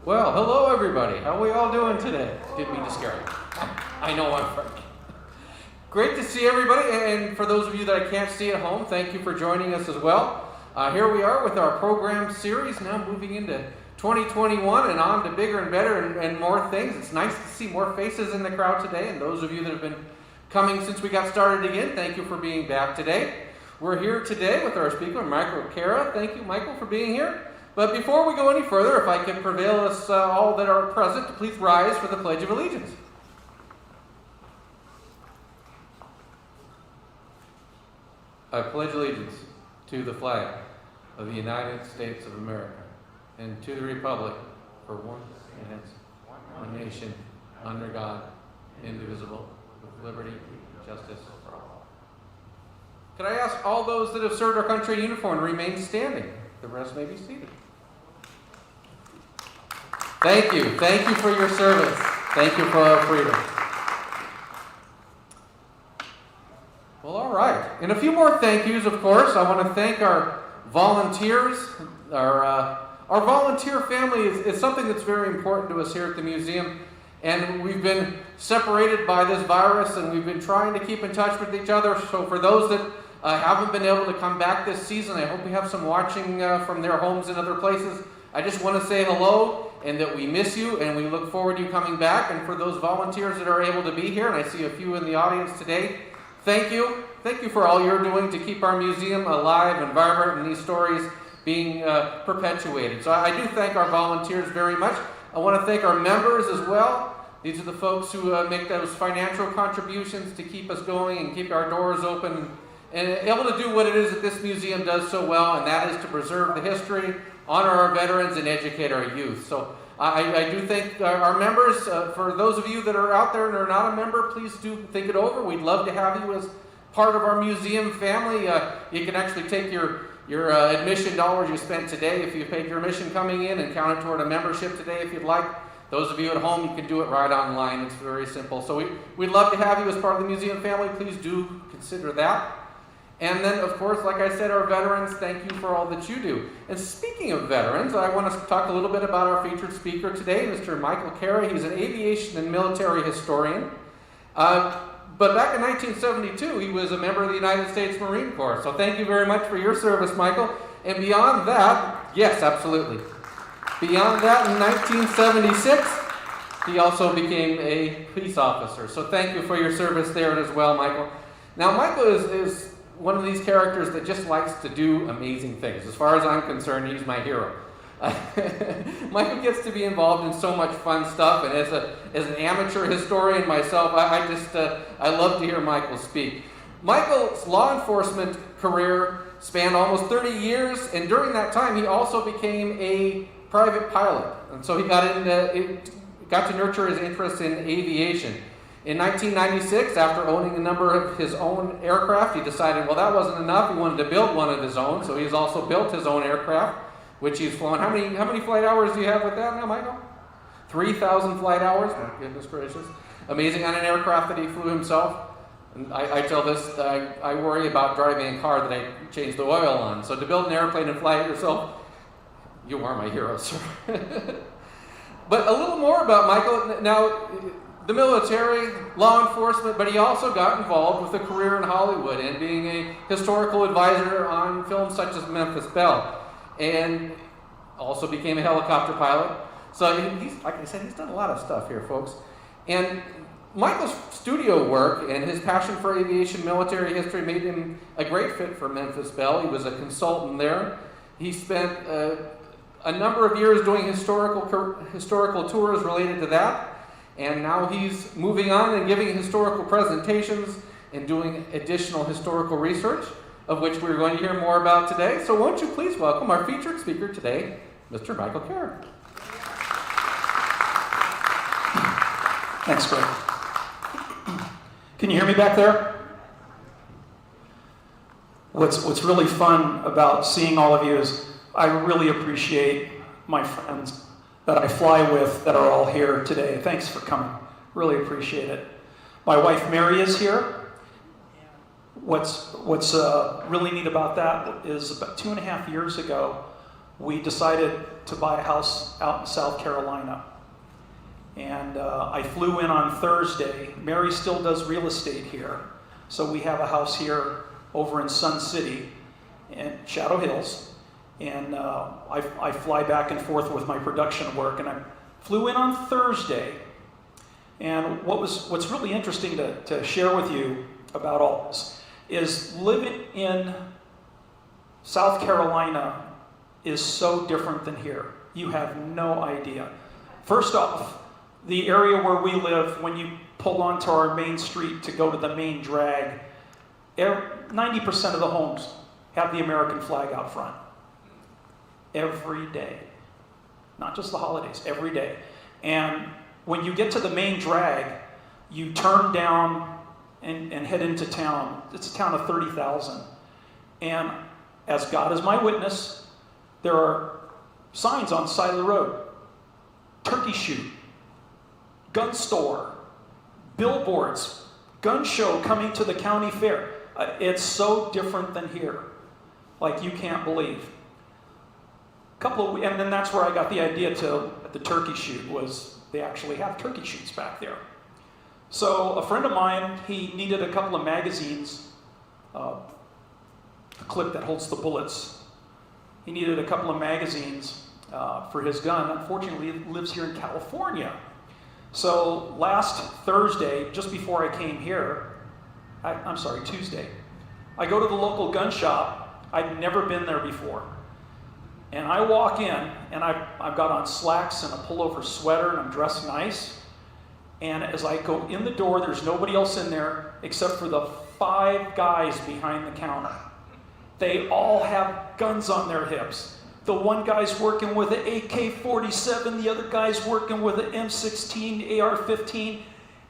Well, hello everybody. How are we all doing today? Didn't mean to scare you. I know I'm friendly. Great to see everybody, and for those of you that I can't see at home, thank you for joining us as well. Here we are with our program series, now moving into 2021 and on to bigger and better and more things. It's nice to see more faces in the crowd today, and those of you that have been coming since we got started again, thank you for being back today. We're here today with our speaker, Michael Kara. Thank you, Michael, for being here. But before we go any further, if I can prevail us all that are present to please rise for the Pledge of Allegiance. I pledge allegiance to the flag of the United States of America and to the republic for one nation, under God, indivisible, with liberty and justice for all. Could I ask all those that have served our country in uniform to remain standing? The rest may be seated. Thank you. Thank you for your service. Thank you for our freedom. Well, all right. And a few more thank yous, of course. I want to thank our volunteers. Our volunteer family is something that's very important to us here at the museum. And we've been separated by this virus, and we've been trying to keep in touch with each other. So for those that haven't been able to come back this season, I hope we have some watching from their homes and other places. I just want to say hello and that we miss you and we look forward to you coming back. And for those volunteers that are able to be here, and I see a few in the audience today, thank you. Thank you for all you're doing to keep our museum alive and vibrant and these stories being perpetuated. So I do thank our volunteers very much. I want to thank our members as well. These are the folks who make those financial contributions to keep us going and keep our doors open and able to do what it is that this museum does so well, and that is to preserve the history, honor our veterans, and educate our youth. So I do thank our members. For those of you that are out there and are not a member, please do think it over. We'd love to have you as part of our museum family. You can actually take your admission dollars you spent today, if you paid your admission coming in, and count it toward a membership today if you'd like. Those of you at home, you can do it right online. It's very simple. So we'd love to have you as part of the museum family. Please do consider that. And then, of course, like I said, our veterans, thank you for all that you do. And speaking of veterans, I want to talk a little bit about our featured speaker today, Mr. Michael Kara. He's an aviation and military historian. But back in 1972, he was a member of the United States Marine Corps. So thank you very much for your service, Michael. And beyond that, yes, absolutely. Beyond that, in 1976, he also became a police officer. So thank you for your service there as well, Michael. Now, Michael is one of these characters that just likes to do amazing things. As far as I'm concerned, he's my hero. Michael gets to be involved in so much fun stuff, and as an amateur historian myself, I love to hear Michael speak. Michael's law enforcement career spanned almost 30 years, and during that time, he also became a private pilot, and so he got to nurture his interest in aviation. In 1996, after owning a number of his own aircraft, he decided, well, that wasn't enough. He wanted to build one of his own, so he's also built his own aircraft, which he's flown. How many flight hours do you have with that now, Michael? 3,000 flight hours? My goodness gracious. Amazing, on an aircraft that he flew himself. And I tell this, I worry about driving a car that I changed the oil on. So to build an airplane and fly it yourself, you are my hero, sir. But a little more about Michael. Now, the military, law enforcement, but he also got involved with a career in Hollywood and being a historical advisor on films such as Memphis Belle, and also became a helicopter pilot. So he's, like I said, he's done a lot of stuff here, folks. And Michael's studio work and his passion for aviation military history made him a great fit for Memphis Belle. He was a consultant there. He spent a number of years doing historical tours related to that. And now he's moving on and giving historical presentations and doing additional historical research, of which we're going to hear more about today. So won't you please welcome our featured speaker today, Mr. Michael Kara. Thanks, Greg. Can you hear me back there? What's really fun about seeing all of you is I really appreciate my friends that I fly with that are all here today. Thanks for coming. Really appreciate it. My wife Mary is here. What's really neat about that is about 2.5 years ago, we decided to buy a house out in South Carolina. And I flew in on Thursday. Mary still does real estate here. So we have a house here over in Sun City and Shadow Hills. And I fly back and forth with my production work. And I flew in on Thursday. And what's really interesting to share with you about all this is living in South Carolina is so different than here. You have no idea. First off, the area where we live, when you pull onto our main street to go to the main drag, 90% of the homes have the American flag out front. Every day. Not just the holidays, every day. And when you get to the main drag, you turn down and head into town. It's a town of 30,000. And as God is my witness, there are signs on the side of the road. Turkey shoot, gun store, billboards, gun show coming to the county fair. It's so different than here. Like you can't believe. And then that's where I got the idea to the turkey shoot, was they actually have turkey shoots back there. So a friend of mine, he needed a couple of magazines, a clip that holds the bullets. He needed a couple of magazines for his gun. Unfortunately, he lives here in California. So last Thursday, just before I came here, Tuesday, I go to the local gun shop. I'd never been there before. And I walk in, and I've got on slacks and a pullover sweater, and I'm dressed nice. And as I go in the door, there's nobody else in there except for the 5 guys behind the counter. They all have guns on their hips. The one guy's working with an AK-47, the other guy's working with an M16, AR-15,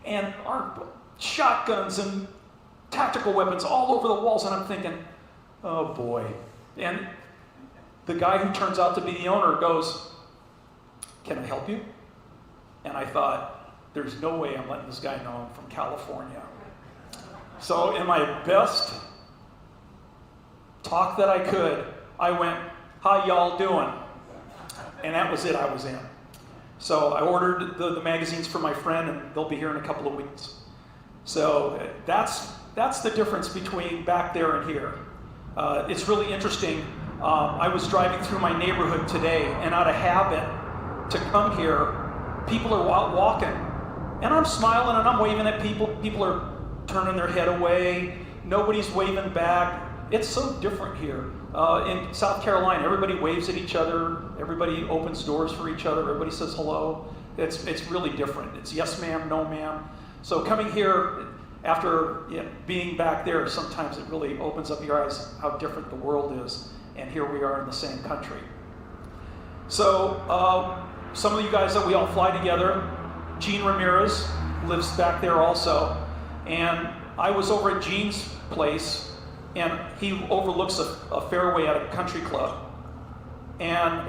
and our shotguns and tactical weapons all over the walls. And I'm thinking, oh boy. And the guy who turns out to be the owner goes, "Can I help you?" And I thought, there's no way I'm letting this guy know I'm from California. So in my best talk that I could, I went, "How y'all doing?" And that was it, I was in. So I ordered the magazines for my friend, and they'll be here in a couple of weeks. So that's the difference between back there and here. It's really interesting. I was driving through my neighborhood today, and out of habit to come here, people are walking. And I'm smiling and I'm waving at people. People are turning their head away. Nobody's waving back. It's so different here. In South Carolina, everybody waves at each other. Everybody opens doors for each other. Everybody says hello. It's really different. It's yes ma'am, no ma'am. So coming here after being back there, sometimes it really opens up your eyes how different the world is. And here we are in the same country. So some of you guys that we all fly together, Gene Ramirez lives back there also. And I was over at Gene's place, and he overlooks a fairway at a country club. And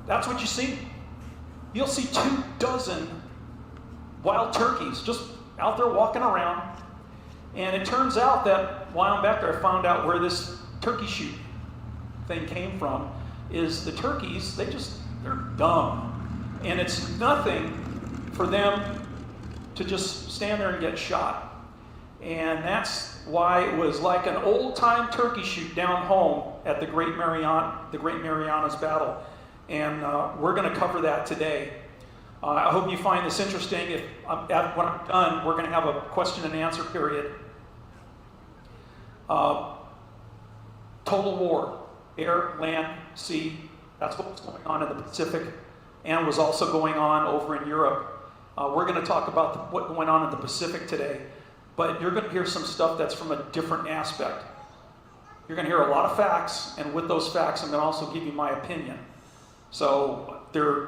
that's what you see. You'll see 24 wild turkeys just out there walking around. And it turns out that while I'm back there, I found out where this turkey shoot thing came from. Is the turkeys, they're dumb. And it's nothing for them to just stand there and get shot. And that's why it was like an old-time turkey shoot down home at the Great Marianas Battle. And we're going to cover that today. I hope you find this interesting. When I'm done, we're going to have a question and answer period. Total war, air, land, sea. That's what was going on in the Pacific and was also going on over in Europe. We're going to talk about what's going on in the Pacific today, but you're going to hear some stuff that's from a different aspect. You're going to hear a lot of facts, and with those facts, I'm going to also give you my opinion. So there's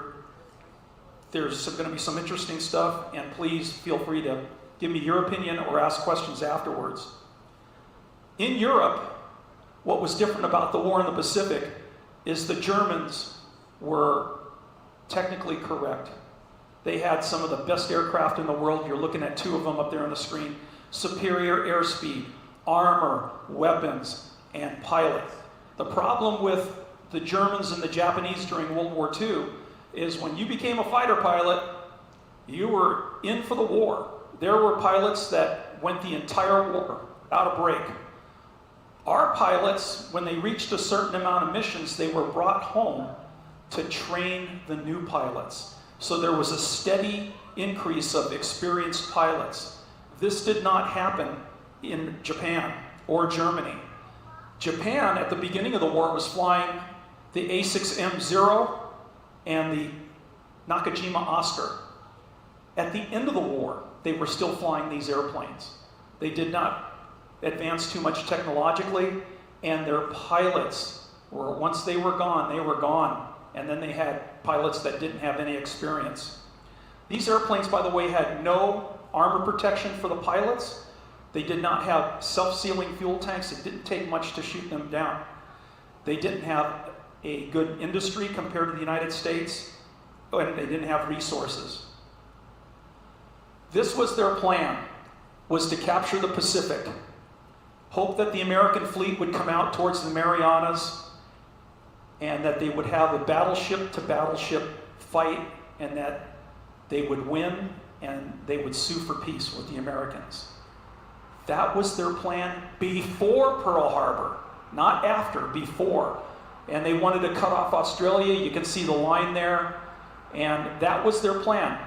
going to be some interesting stuff, and please feel free to give me your opinion or ask questions afterwards. In Europe, what was different about the war in the Pacific is the Germans were technically correct. They had some of the best aircraft in the world. You're looking at 2 of them up there on the screen. Superior airspeed, armor, weapons, and pilot. The problem with the Germans and the Japanese during World War II is when you became a fighter pilot, you were in for the war. There were pilots that went the entire war without a break. Our pilots, when they reached a certain amount of missions, they were brought home to train the new pilots. So there was a steady increase of experienced pilots. This did not happen in Japan or Germany. Japan, at the beginning of the war, was flying the A6M0 and the Nakajima Oscar. At the end of the war, they were still flying these airplanes. They did not advance too much technologically, and their pilots were, once they were gone, and then they had pilots that didn't have any experience. These airplanes, by the way, had no armor protection for the pilots. They did not have self-sealing fuel tanks. It didn't take much to shoot them down. They didn't have a good industry compared to the United States, and they didn't have resources. This was their plan, was to capture the Pacific. Hope that the American fleet would come out towards the Marianas and that they would have a battleship to battleship fight and that they would win and they would sue for peace with the Americans. That was their plan before Pearl Harbor, not after, before. And they wanted to cut off Australia. You can see the line there. And that was their plan.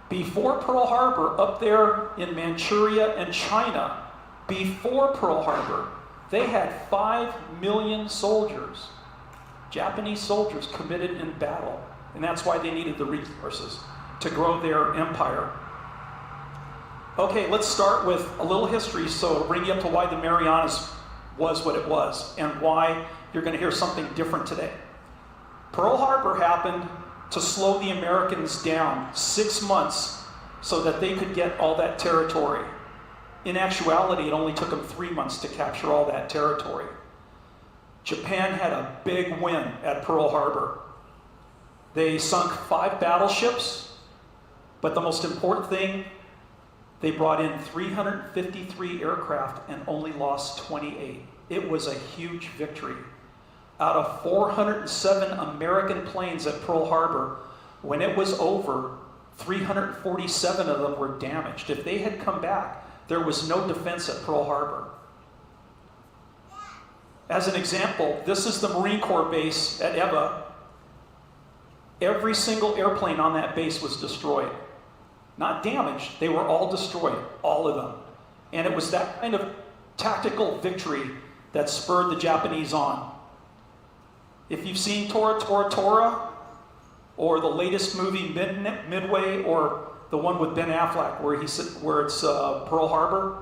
Before Pearl Harbor, up there in Manchuria and China, before Pearl Harbor, they had 5 million soldiers, Japanese soldiers committed in battle. And that's why they needed the resources to grow their empire. Okay, let's start with a little history so it'll bring you up to why the Marianas was what it was and why you're going to hear something different today. Pearl Harbor happened to slow the Americans down 6 months so that they could get all that territory. In actuality, it only took them 3 months to capture all that territory. Japan had a big win at Pearl Harbor. They sunk 5 battleships, but the most important thing, they brought in 353 aircraft and only lost 28. It was a huge victory. Out of 407 American planes at Pearl Harbor, when it was over, 347 of them were damaged. If they had come back, there was no defense at Pearl Harbor. As an example, this is the Marine Corps base at Eva. Every single airplane on that base was destroyed. Not damaged, they were all destroyed, all of them. And it was that kind of tactical victory that spurred the Japanese on. If you've seen Tora Tora Tora, or the latest movie Midway, or the one with Ben Affleck where it's Pearl Harbor,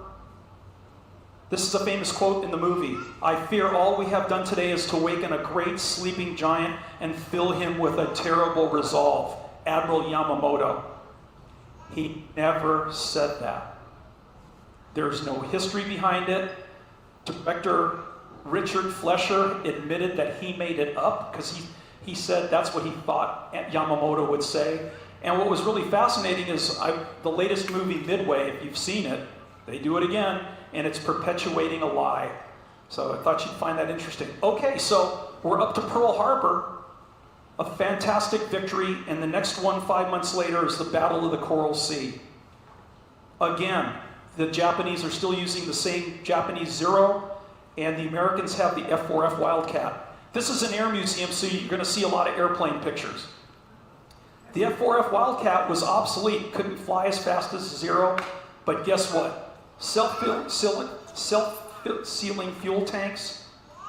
this is a famous quote in the movie. "I fear all we have done today is to waken a great sleeping giant and fill him with a terrible resolve." Admiral Yamamoto. He never said that. There's no history behind it. Director Richard Flesher admitted that he made it up because he said that's what he thought Yamamoto would say. And what was really fascinating is the latest movie, Midway, if you've seen it, they do it again, and it's perpetuating a lie. So I thought you'd find that interesting. Okay, so we're up to Pearl Harbor, a fantastic victory, and the next one 5 months later is the Battle of the Coral Sea. Again, the Japanese are still using the same Japanese Zero, and the Americans have the F-4F Wildcat. This is an air museum, so you're going to see a lot of airplane pictures. The F-4F Wildcat was obsolete, couldn't fly as fast as Zero, but guess what? Self-sealing fuel tanks,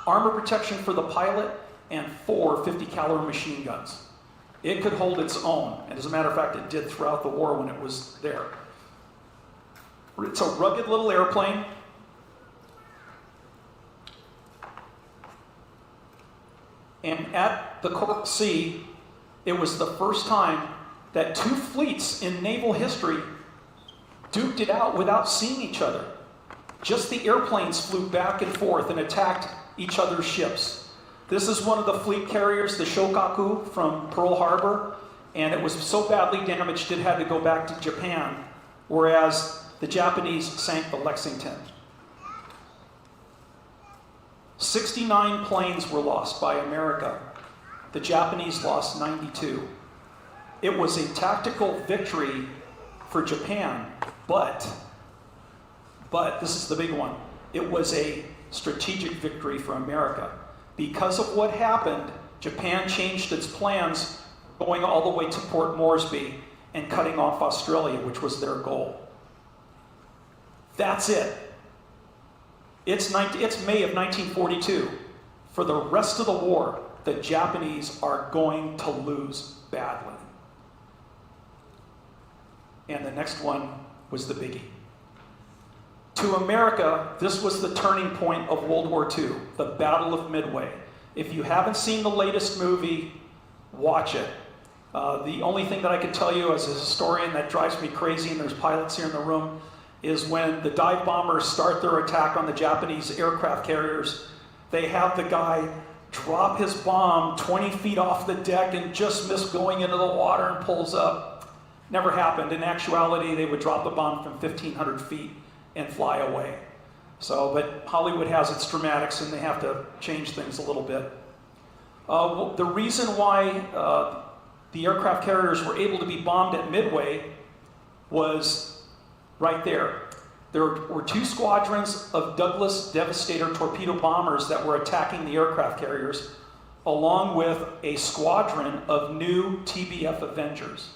armor protection for the pilot, and 4 50-caliber machine guns. It could hold its own, and as a matter of fact, it did throughout the war when it was there. It's a rugged little airplane. And at the Coral Sea, it was the first time that 2 fleets in naval history duked it out without seeing each other. Just the airplanes flew back and forth and attacked each other's ships. This is one of the fleet carriers, the Shokaku from Pearl Harbor, and it was so badly damaged it had to go back to Japan, whereas the Japanese sank the Lexington. 69 planes were lost by America. the Japanese lost 92. It was a tactical victory for Japan, but this is the big one. It was a strategic victory for America. Because of what happened, Japan changed its plans, going all the way to Port Moresby and cutting off Australia, which was their goal. That's it. It's May of 1942. For the rest of the war, the Japanese are going to lose badly. And the next one was the biggie. To America, this was the turning point of World War II, the Battle of Midway. If you haven't seen the latest movie, watch it. The only thing that I can tell you as a historian that drives me crazy, and there's pilots here in the room, is when the dive bombers start their attack on the Japanese aircraft carriers, they have the guy drop his bomb 20 feet off the deck and just miss going into the water and pulls up. Never happened. In actuality, they would drop the bomb from 1,500 feet and fly away. But Hollywood has its dramatics, and they have to change things a little bit. The reason why the aircraft carriers were able to be bombed at Midway was right there. There were 2 squadrons of Douglas Devastator torpedo bombers that were attacking the aircraft carriers, along with a squadron of new TBF Avengers.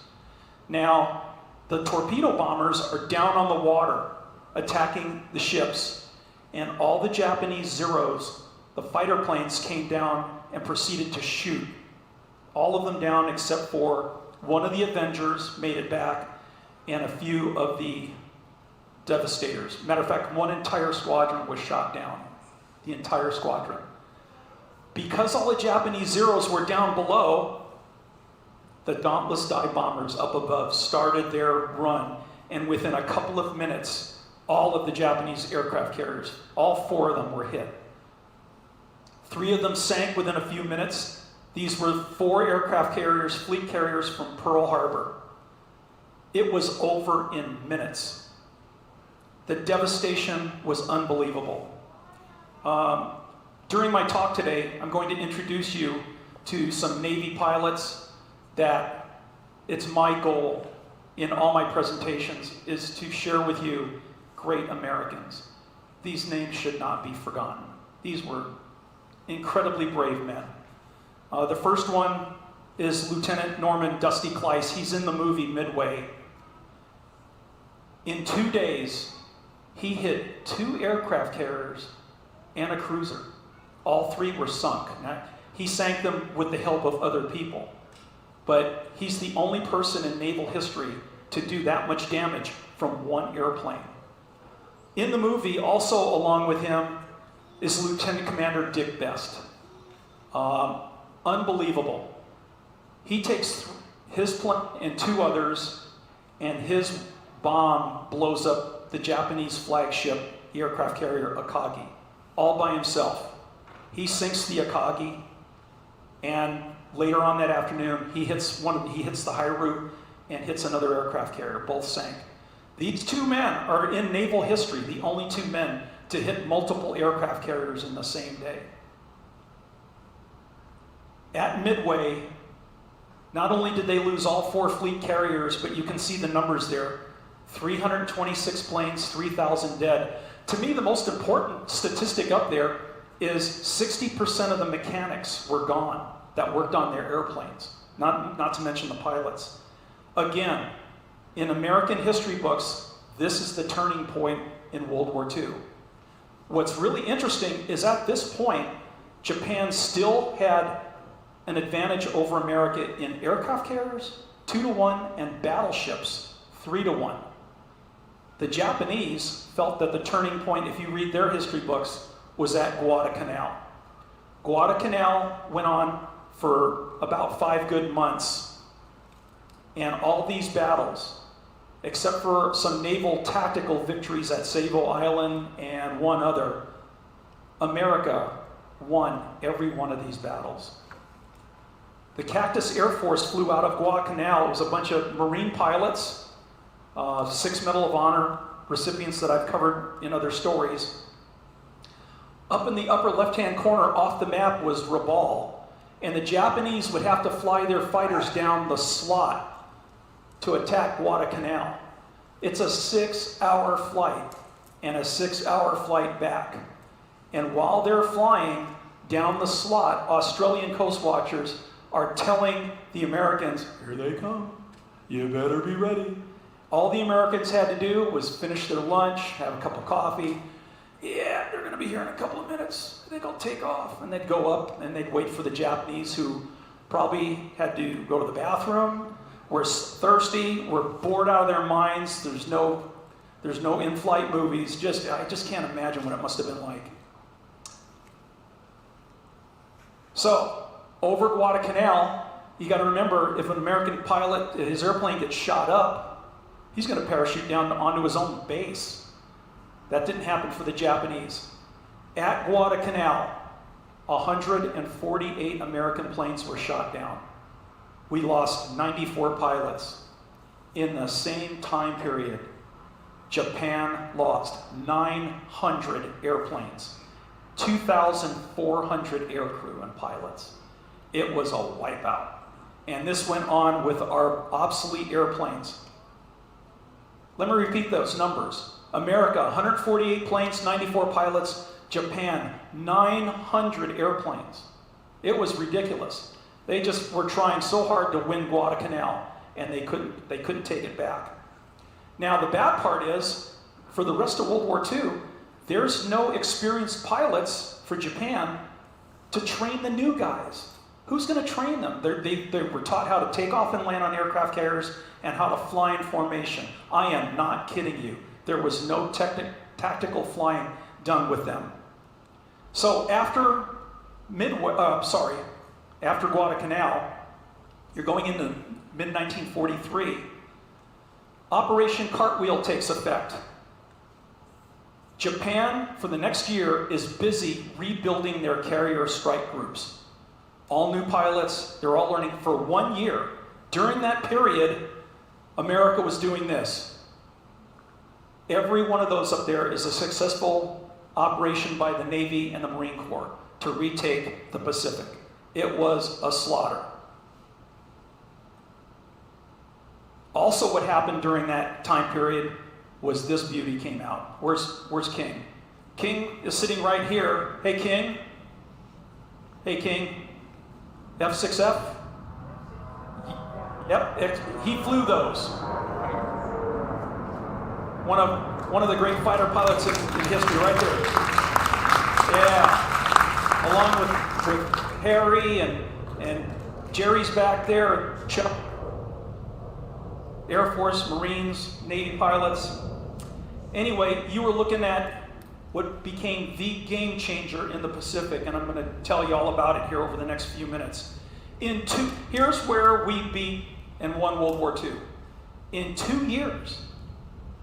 Now, the torpedo bombers are down on the water, attacking the ships, and all the Japanese Zeros, the fighter planes, came down and proceeded to shoot. All of them down except for one of the Avengers made it back, and a few of the Devastators. Matter of fact, one entire squadron was shot down. The entire squadron. Because all the Japanese Zeros were down below, the Dauntless dive bombers up above started their run, and within a couple of minutes, all of the Japanese aircraft carriers, all 4 of them were hit. 3 of them sank within a few minutes. These were 4 aircraft carriers, fleet carriers from Pearl Harbor. It was over in minutes. The devastation was unbelievable. During my talk today, I'm going to introduce you to some Navy pilots that it's my goal in all my presentations is to share with you great Americans. These names should not be forgotten. These were incredibly brave men. The first one is Lieutenant Norman Dusty Kleiss. He's in the movie Midway. In 2 days, he hit 2 aircraft carriers and a cruiser. All 3 were sunk. Now, he sank them with the help of other people. But he's the only person in naval history to do that much damage from 1 airplane. In the movie, also along with him, is Lieutenant Commander Dick Best. Unbelievable. He takes his plane and 2 others, and his bomb blows up the Japanese flagship aircraft carrier Akagi, all by himself. He sinks the Akagi, and later on that afternoon, he hits the Hairu and hits another aircraft carrier. Both sank. These 2 men are in naval history, the only 2 men to hit multiple aircraft carriers in the same day. At Midway, not only did they lose all 4 fleet carriers, but you can see the numbers there. 326 planes, 3,000 dead. To me, the most important statistic up there is 60% of the mechanics were gone that worked on their airplanes, not to mention the pilots. Again, in American history books, this is the turning point in World War II. What's really interesting is at this point, Japan still had an advantage over America in aircraft carriers, 2-to-1, and battleships, 3-to-1. The Japanese felt that the turning point, if you read their history books, was at Guadalcanal. Guadalcanal went on for about 5 good months, and all these battles, except for some naval tactical victories at Savo Island and one other, America won every one of these battles. The Cactus Air Force flew out of Guadalcanal. It was a bunch of Marine pilots, 6 Medal of Honor recipients that I've covered in other stories. Up in the upper left-hand corner off the map was Rabaul. And the Japanese would have to fly their fighters down the slot to attack Guadalcanal. It's a 6-hour flight and a 6-hour flight back. And while they're flying down the slot, Australian coast watchers are telling the Americans, here they come, you better be ready. All the Americans had to do was finish their lunch, have a cup of coffee. Yeah, they're gonna be here in a couple of minutes. I think I'll take off. And they'd go up and they'd wait for the Japanese, who probably had to go to the bathroom, were thirsty, were bored out of their minds. There's no in-flight movies. I just can't imagine what it must have been like. So, over Guadalcanal, you got to remember, if an American pilot, his airplane gets shot up, he's going to parachute down onto his own base. That didn't happen for the Japanese. At Guadalcanal, 148 American planes were shot down. We lost 94 pilots. In the same time period, Japan lost 900 airplanes, 2,400 aircrew and pilots. It was a wipeout. And this went on with our obsolete airplanes. Let me repeat those numbers. America, 148 planes, 94 pilots. Japan, 900 airplanes. It was ridiculous. They just were trying so hard to win Guadalcanal, and they couldn't take it back. Now, the bad part is, for the rest of World War II, there's no experienced pilots for Japan to train the new guys. Who's going to train them? They were taught how to take off and land on aircraft carriers and how to fly in formation. I am not kidding you. There was no tactical flying done with them. So after Guadalcanal, you're going into mid-1943. Operation Cartwheel takes effect. Japan, for the next year, is busy rebuilding their carrier strike groups. All new pilots, they're all learning for 1 year. During that period, America was doing this. Every one of those up there is a successful operation by the Navy and the Marine Corps to retake the Pacific. It was a slaughter. Also, what happened during that time period was this beauty came out. Where's King? King is sitting right here. Hey, King. Hey, King. F6F? Yep, he flew those. One of the great fighter pilots in history, right there. Yeah. Along with Harry and Jerry's back there, Chuck. Air Force, Marines, Navy pilots. Anyway, you were looking at what became the game changer in the Pacific, and I'm going to tell you all about it here over the next few minutes. Here's where we beat and won World War II. In 2 years,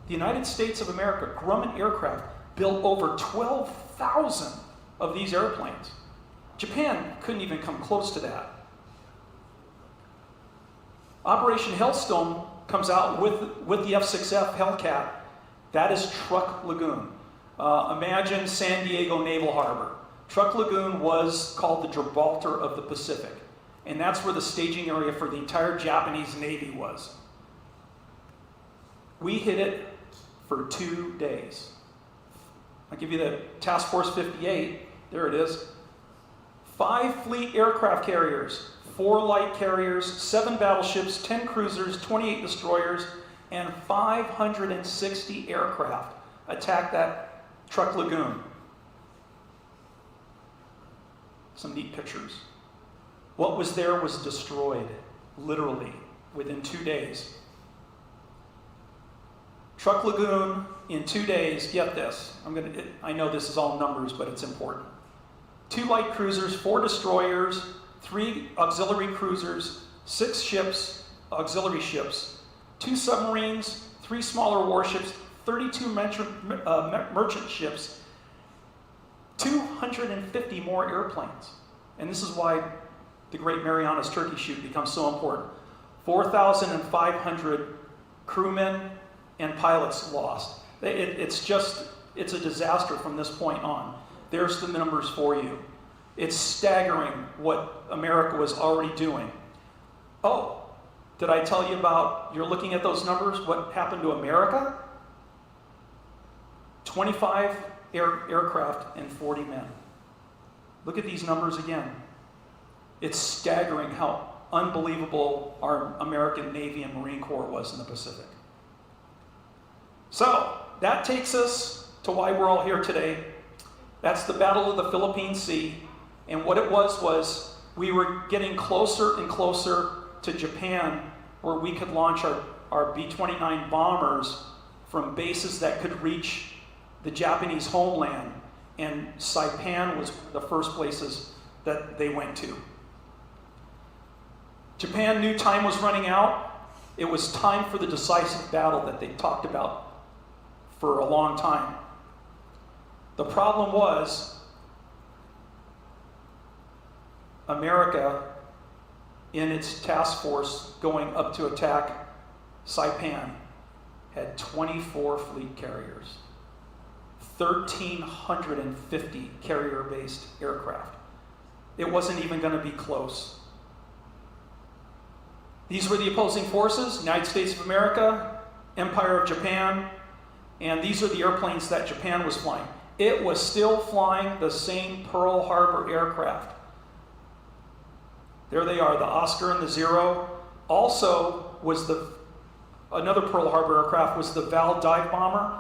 the United States of America, Grumman Aircraft, built over 12,000 of these airplanes. Japan couldn't even come close to that. Operation Hailstone comes out with the F6F Hellcat. That is Truk Lagoon. Imagine San Diego Naval Harbor. Truk Lagoon was called the Gibraltar of the Pacific. And that's where the staging area for the entire Japanese Navy was. We hit it for 2 days. I'll give you the Task Force 58. There it is. 5 fleet aircraft carriers, 4 light carriers, 7 battleships, 10 cruisers, 28 destroyers, and 560 aircraft attacked that Truk Lagoon. Some neat pictures. What was there was destroyed, literally, within 2 days. Truk Lagoon, in 2 days, get this. I know this is all numbers, but it's important. 2 light cruisers, 4 destroyers, 3 auxiliary cruisers, 6 ships, auxiliary ships, 2 submarines, 3 smaller warships, 32 merchant ships, 250 more airplanes. And this is why the Great Marianas Turkey Shoot becomes so important. 4,500 crewmen and pilots lost. It's a disaster from this point on. There's the numbers for you. It's staggering what America was already doing. Oh, did I tell you about, you're looking at those numbers, what happened to America? 25 aircraft and 40 men. Look at these numbers again. It's staggering how unbelievable our American Navy and Marine Corps was in the Pacific. So, that takes us to why we're all here today. That's the Battle of the Philippine Sea. And what it was we were getting closer and closer to Japan, where we could launch our B-29 bombers from bases that could reach the Japanese homeland. And Saipan was the first places that they went to. Japan knew time was running out. It was time for the decisive battle that they talked about for a long time. The problem was America, in its task force going up to attack Saipan, had 24 fleet carriers, 1,350 carrier-based aircraft. It wasn't even going to be close. These were the opposing forces: United States of America, Empire of Japan, and these are the airplanes that Japan was flying. It was still flying the same Pearl Harbor aircraft. There they are, the Oscar and the Zero. Also was another Pearl Harbor aircraft was the Val dive bomber.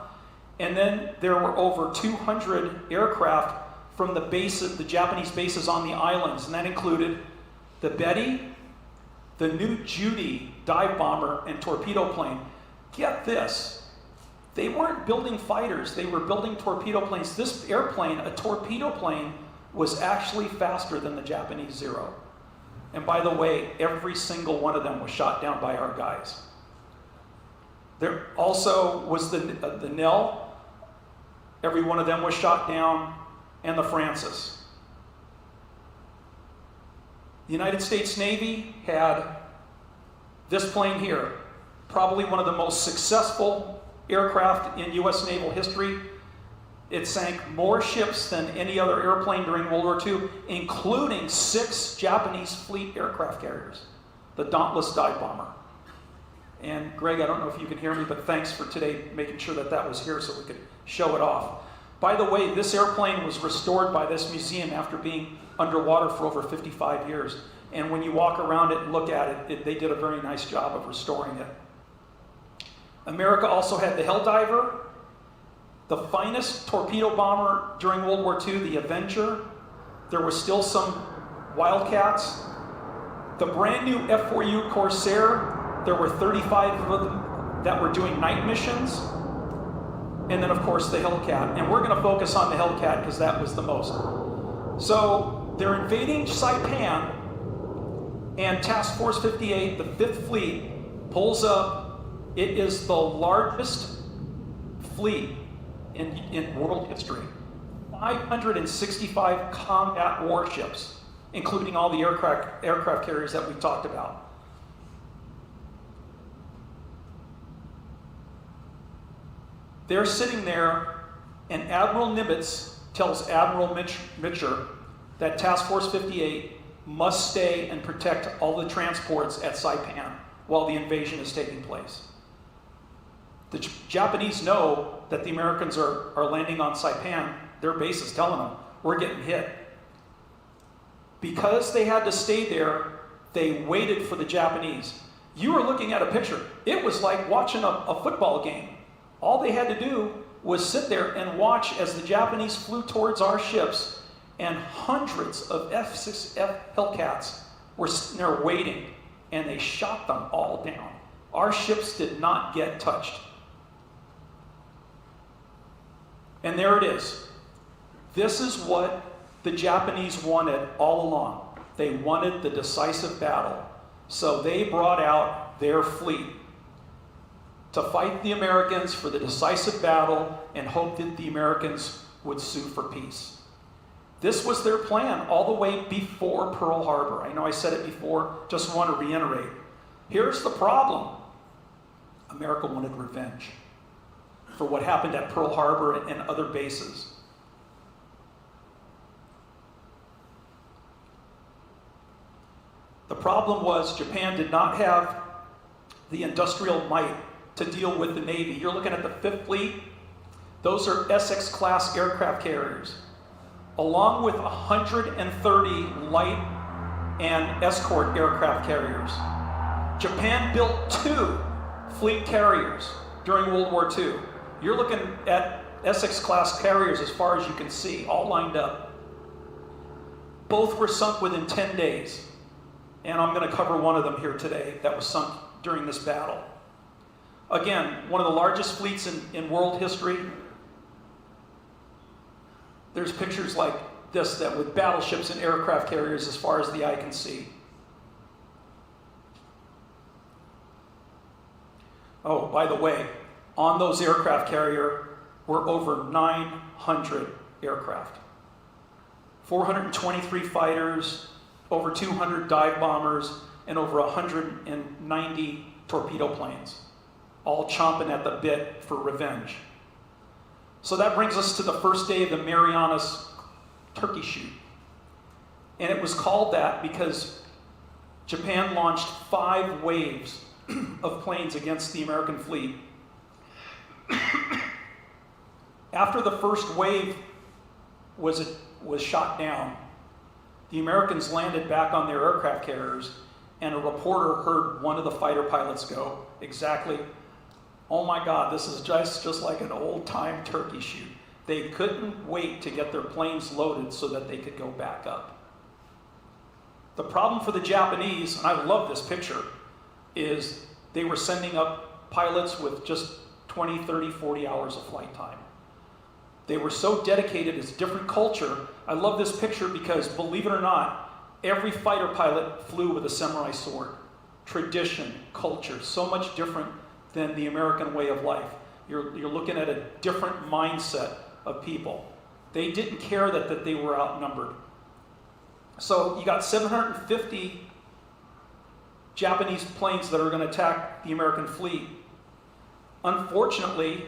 And then there were over 200 aircraft from the Japanese bases on the islands, and that included the Betty, the new Judy dive bomber and torpedo plane. Get this, they weren't building fighters, they were building torpedo planes. This airplane, a torpedo plane, was actually faster than the Japanese Zero. And by the way, every single one of them was shot down by our guys. There also was the Nell. Every one of them was shot down, and the Francis. The United States Navy had this plane here, probably one of the most successful aircraft in U.S. naval history. It sank more ships than any other airplane during World War II, including 6 Japanese fleet aircraft carriers, the Dauntless dive bomber. And Greg, I don't know if you can hear me, but thanks for today making sure that that was here so we could show it off. By the way, this airplane was restored by this museum after being underwater for over 55 years. And when you walk around it and look at it, they did a very nice job of restoring it. America also had the Helldiver, the finest torpedo bomber during World War II, the Avenger. There were still some Wildcats. The brand new F-4U Corsair, there were 35 of them that were doing night missions. And then, of course, the Hellcat. And we're going to focus on the Hellcat because that was the most. So they're invading Saipan, and Task Force 58, the 5th Fleet, pulls up. It is the largest fleet in world history. 565 combat warships, including all the aircraft carriers that we talked about. They're sitting there, and Admiral Nimitz tells Admiral Mitcher that Task Force 58 must stay and protect all the transports at Saipan while the invasion is taking place. The Japanese know that the Americans are landing on Saipan. Their base is telling them, we're getting hit. Because they had to stay there, they waited for the Japanese. You were looking at a picture. It was like watching a football game. All they had to do was sit there and watch as the Japanese flew towards our ships, and hundreds of F-6 Hellcats were sitting there waiting, and they shot them all down. Our ships did not get touched. And there it is. This is what the Japanese wanted all along. They wanted the decisive battle. So they brought out their fleet to fight the Americans for the decisive battle and hope that the Americans would sue for peace. This was their plan all the way before Pearl Harbor. I know I said it before, just want to reiterate. Here's the problem. America wanted revenge for what happened at Pearl Harbor and other bases. problem was Japan did not have the industrial might to deal with the Navy. You're looking at the Fifth Fleet. Those are Essex-class aircraft carriers, along with 130 light and escort aircraft carriers. Japan built 2 fleet carriers during World War II. You're looking at Essex-class carriers as far as you can see, all lined up. Both were sunk within 10 days. And I'm going to cover one of them here today that was sunk during this battle. Again, one of the largest fleets in world history. There's pictures like this that with battleships and aircraft carriers as far as the eye can see. Oh, by the way, on those aircraft carrier were over 900 aircraft. 423 fighters, over 200 dive bombers, and over 190 torpedo planes, all chomping at the bit for revenge. So that brings us to the first day of the Marianas turkey shoot. And it was called that because Japan launched 5 waves of planes against the American fleet. After the first wave was shot down, the Americans landed back on their aircraft carriers, and a reporter heard one of the fighter pilots go, exactly, "Oh my God, this is just like an old-time turkey shoot." They couldn't wait to get their planes loaded so that they could go back up. The problem for the Japanese, and I love this picture, is they were sending up pilots with just 20, 30, 40 hours of flight time. They were so dedicated. It's a different culture. I love this picture because, believe it or not, every fighter pilot flew with a samurai sword. Tradition, culture, so much different than the American way of life. You're looking at a different mindset of people. They didn't care that they were outnumbered. So you got 750 Japanese planes that are going to attack the American fleet. Unfortunately,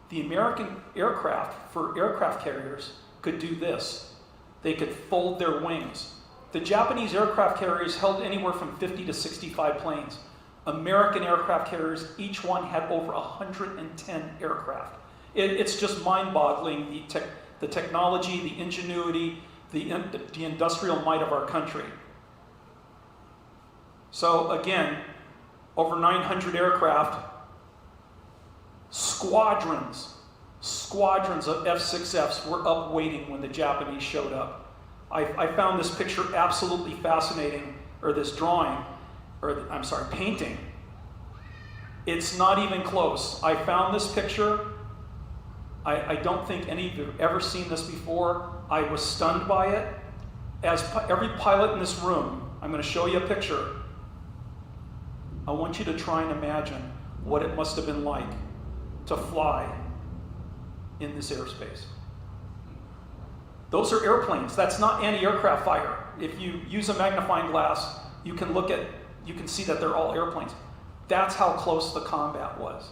the American aircraft, for aircraft carriers, could do this. They could fold their wings. The Japanese aircraft carriers held anywhere from 50 to 65 planes. American aircraft carriers, each one had over 110 aircraft. It's just mind-boggling, the technology, the ingenuity, the industrial might of our country. So again, over 900 aircraft, squadrons of F-6Fs were up waiting when the Japanese showed up. I found this picture absolutely fascinating, or this drawing, painting. It's not even close. I found this picture. I don't think any of you have ever seen this before. I was stunned by it. As every pilot in this room, I'm going to show you a picture. I want you to try and imagine what it must have been like to fly in this airspace. Those are airplanes. That's not anti-aircraft fire. If you use a magnifying glass, you can see that they're all airplanes. That's how close the combat was.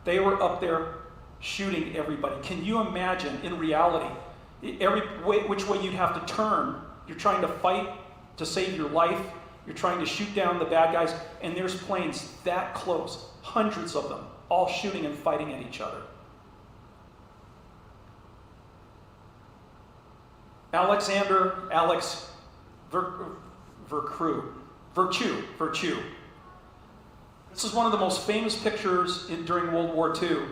They were up there shooting everybody. Can you imagine, in reality, which way you'd have to turn? You're trying to fight to save your life. You're trying to shoot down the bad guys, and there's planes that close, hundreds of them, all shooting and fighting at each other. Alex Vercheux. This is one of the most famous pictures during World War II.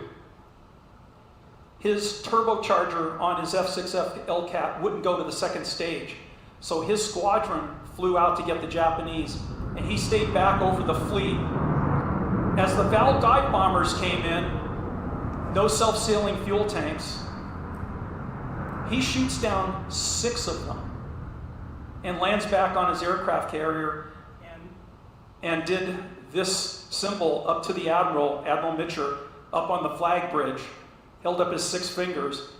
His turbocharger on his F-6F LCAT wouldn't go to the second stage. So his squadron flew out to get the Japanese, and he stayed back over the fleet. As the Val dive bombers came in, no self-sealing fuel tanks, he shoots down 6 of them and lands back on his aircraft carrier and did this symbol up to the Admiral Mitcher, up on the flag bridge, held up his 6 fingers,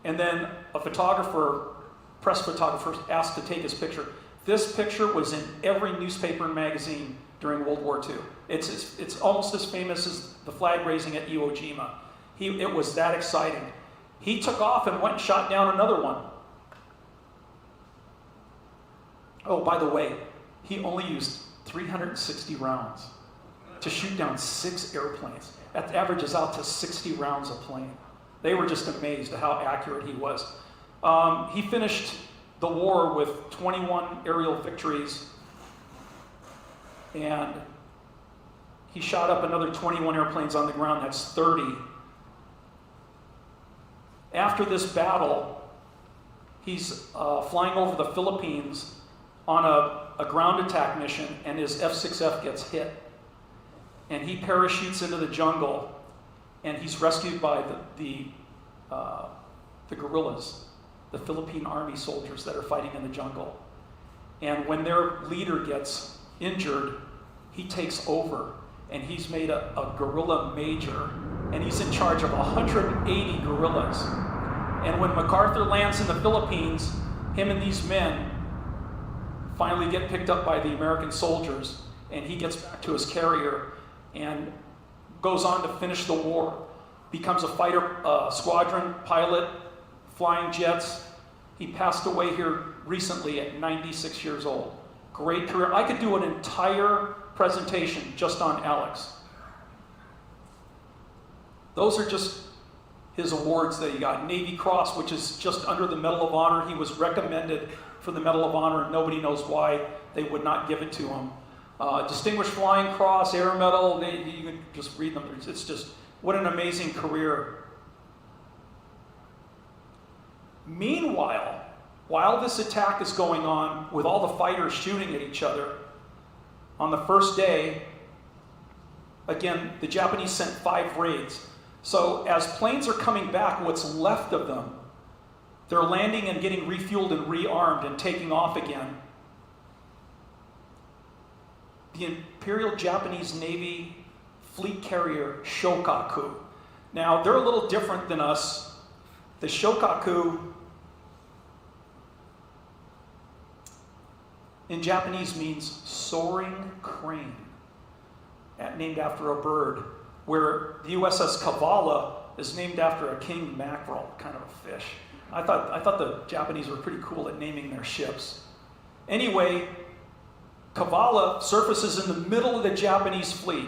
and then a press photographer asked to take his picture. This picture was in every newspaper and magazine during World War II. It's almost as famous as the flag raising at Iwo Jima. It was that exciting. He took off and went and shot down another one. Oh, by the way, he only used 360 rounds to shoot down 6 airplanes. That averages out to 60 rounds a plane. They were just amazed at how accurate he was. He finished the war with 21 aerial victories, and he shot up another 21 airplanes on the ground. That's 30. After this battle, he's flying over the Philippines on a ground attack mission, and his F-6F gets hit. And he parachutes into the jungle, and he's rescued by the guerrillas, the Philippine army soldiers that are fighting in the jungle. And when their leader gets injured, he takes over, and he's made a guerrilla major, and he's in charge of 180 guerrillas. And when MacArthur lands in the Philippines, him and these men finally get picked up by the American soldiers, and he gets back to his carrier and goes on to finish the war, becomes a fighter squadron pilot, flying jets. He passed away here recently at 96 years old. Great career. I could do an entire presentation just on Alex. Those are just his awards that he got. Navy Cross, which is just under the Medal of Honor. He was recommended for the Medal of Honor, and nobody knows why they would not give it to him. Distinguished Flying Cross, Air Medal, you can just read them. It's just, what an amazing career. Meanwhile, while this attack is going on, with all the fighters shooting at each other, on the first day, again, the Japanese sent 5 raids. So as planes are coming back, what's left of them, they're landing and getting refueled and rearmed and taking off again. The Imperial Japanese Navy fleet carrier Shokaku. Now, they're a little different than us. The Shokaku in Japanese means soaring crane, named after a bird, where the USS Kavala is named after a king mackerel, kind of a fish. I thought the Japanese were pretty cool at naming their ships. Anyway, Kavala surfaces in the middle of the Japanese fleet.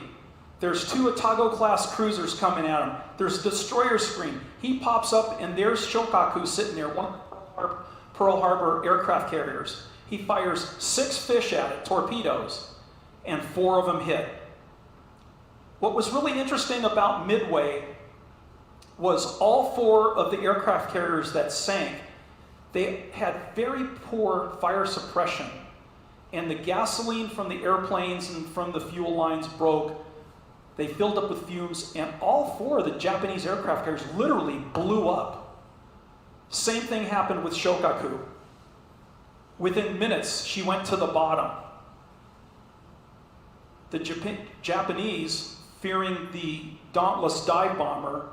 There's 2 Otago-class cruisers coming at him. There's destroyer screen. He pops up, and there's Shokaku sitting there, one of the Pearl Harbor aircraft carriers. He fires 6 fish at it, torpedoes, and 4 of them hit. What was really interesting about Midway was all 4 of the aircraft carriers that sank, they had very poor fire suppression, and the gasoline from the airplanes and from the fuel lines broke. They filled up with fumes, and all 4 of the Japanese aircraft carriers literally blew up. Same thing happened with Shokaku. Within minutes, she went to the bottom. The Japanese, fearing the Dauntless dive bomber,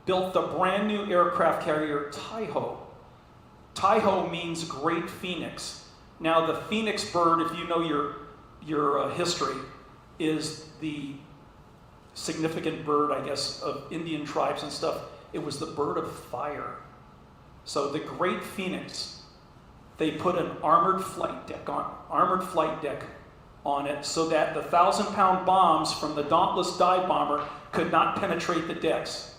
built the brand new aircraft carrier Taiho. Taiho means Great Phoenix. Now, the phoenix bird, if you know your history, is the significant bird, I guess, of Indian tribes and stuff. It was the bird of fire. So the Great Phoenix, they put an armored flight deck on it so that the 1,000-pound bombs from the Dauntless dive bomber could not penetrate the decks.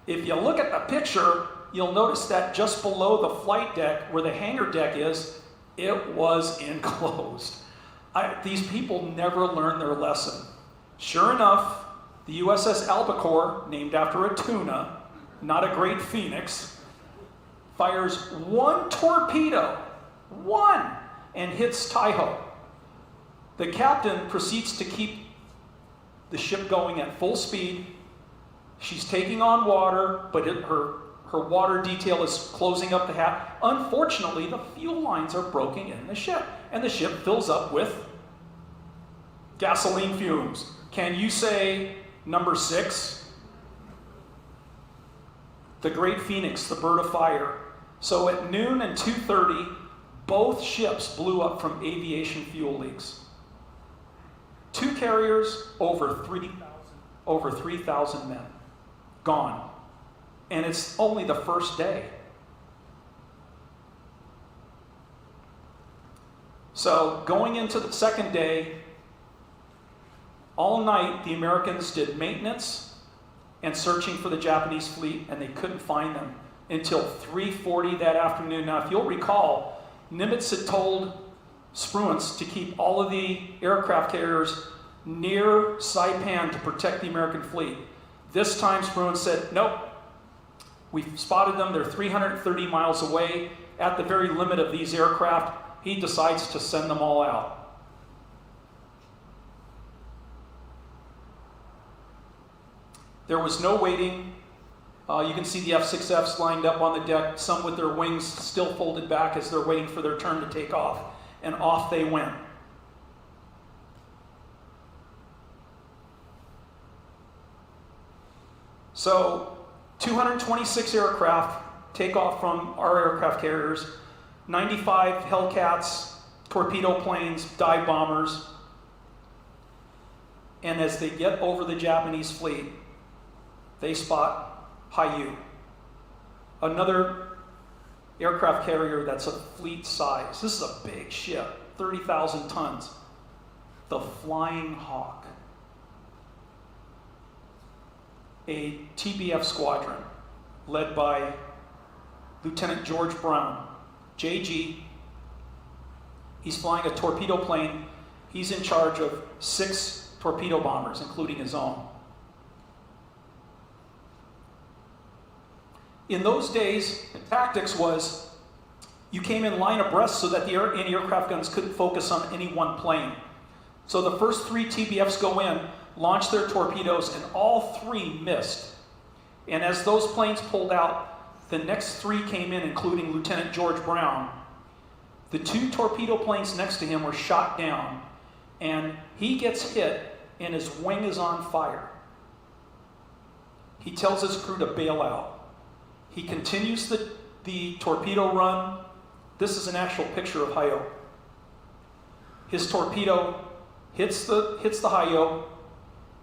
If you look at the picture, you'll notice that just below the flight deck, where the hangar deck is, it was enclosed. These people never learned their lesson. Sure enough, the USS Albacore, named after a tuna, not a Great Phoenix, fires 1 torpedo, 1, and hits Taiho. The captain proceeds to keep the ship going at full speed. She's taking on water, but her water detail is closing up the hatch. Unfortunately, the fuel lines are broken in the ship, and the ship fills up with gasoline fumes. Can you say number 6? The Great Phoenix, the bird of fire. So at noon and 2:30, both ships blew up from aviation fuel leaks. 2 carriers, over 3,000 men gone. And it's only the first day. So going into the second day, All night, the Americans did maintenance and searching for the Japanese fleet, and they couldn't find them until 3:40 that afternoon. Now, if you'll recall, Nimitz had told Spruance to keep all of the aircraft carriers near Saipan to protect the American fleet. This time, Spruance said, nope, we've spotted them. They're 330 miles away. At the very limit of these aircraft, he decides to send them all out. There was no waiting. You can see the F-6Fs lined up on the deck, some with their wings still folded back as they're waiting for their turn to take off. And off they went. So, 226 aircraft take off from our aircraft carriers, 95 Hellcats, torpedo planes, dive bombers. And as they get over the Japanese fleet, they spot Hayu, another aircraft carrier that's a fleet size. This is a big ship, 30,000 tons. The Flying Hawk, a TBF squadron led by Lieutenant George Brown, JG. He's flying a torpedo plane. He's in charge of 6 torpedo bombers, including his own. In those days, the tactics was you came in line abreast so that the anti-aircraft guns couldn't focus on any one plane. So the first 3 TBFs go in, launch their torpedoes, and all 3 missed. And as those planes pulled out, the next 3 came in, including Lieutenant George Brown. The 2 torpedo planes next to him were shot down, and he gets hit, and his wing is on fire. He tells his crew to bail out. He continues the torpedo run. This is an actual picture of Hayo. His torpedo hits the Hayo,